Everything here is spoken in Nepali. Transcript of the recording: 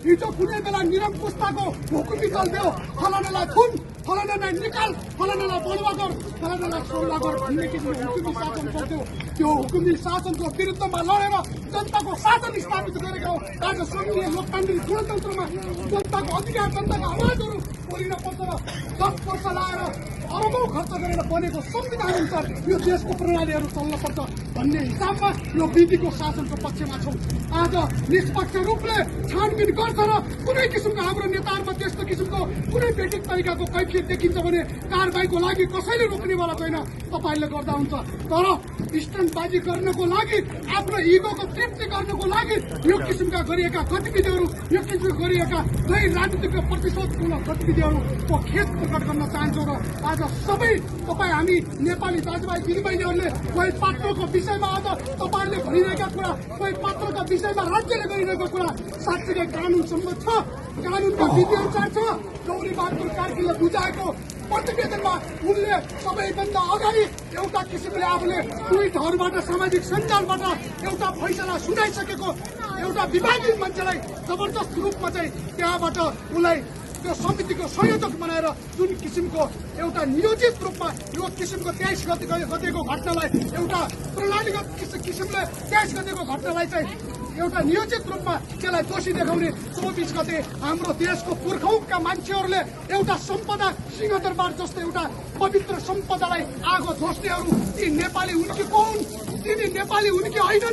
हिजो कुनै बेला निरङ्कुशताको हुकुमी चल्थ्यो, फलानालाई थुन, फलानालाई निकाल, फलानालाई बलुवा गर, फलानालाई सौला गर भन्ने किसिमको हुकुमी शासन चल्थ्यो। त्यो हुकुमी शासनको विरुद्धमा लडेर जनताको शासन स्थापित गरेको आज संघीय लोकतान्त्रिक गणतन्त्रमा जनताको अधिकार, जनताको आवाजहरू बोलिन पर्छ र 10 वर्ष लाएर अरबौं खर्च गरेर बनेको संविधान अनुसार यो देशको प्रणालीहरू चल्न पर्छ भन्ने हिसाबमा यो विधिको शासनको पक्षमा छौँ। आज निष्पक्ष रूपले छानबिन गर्छ र कुनै किसिमको हाम्रो नेताहरूमा त्यस्तो किसिमको कुनै व्यक्तिगत तरिकाको कैफियत देखिन्छ भने कारबाहीको लागि कसैले रोक्नेवाला छैन, तपाईँले गर्दा हुन्छ। तर स्टन्टबाजी गर्नको लागि, आफ्नो इगोको तृप्ति गर्नको लागि यो किसिमका गरिएका गतिविधिहरू, यो किसिमका गरिएका गैर राजनीतिक प्रतिशोधमूलक गतिविधिहरूको खेद प्रकट गर्न चाहन्छौँ। र आज सबै तपाईँ हामी नेपाली दाजुभाइ दिदीबहिनीहरूले कोही पात्रको विषयमा आज तपाईँहरूले भनिरहेका कुरा, कोही पात्रका विषयमा राज्यले गरिरहेको कुरा साँच्चीकै कानून सम्मत छ, कानूनका विधि अनुसार छ। गौरी बहादुर कार्कीले बुझाएको प्रतिवेदनमा उनले सबैभन्दा अगाडि एउटा किसिमले आफूले ट्विटहरूबाट, सामाजिक सञ्जालबाट एउटा फैसला सुनाइसकेको एउटा विवादित मान्छेलाई जबरजस्त रूपमा चाहिँ त्यहाँबाट उसलाई त्यो समितिको संयोजक बनाएर जुन किसिमको एउटा नियोजित रूपमा यो किसिमको 23 गतेको घटनालाई एउटा प्रणालीगत किसिमले 23 गतेको घटनालाई चाहिँ एउटा नियोजित रूपमा त्यसलाई दोषी देखाउने 24 गते हाम्रो देशको पुर्खौंका मान्छेहरूले एउटा सम्पदा सिंहदरबार जस्तो एउटा पवित्र सम्पदालाई आगो झोस्नेहरू ती नेपाली हुन् कि कौन, तिनी नेपाली हुन् कि होइन।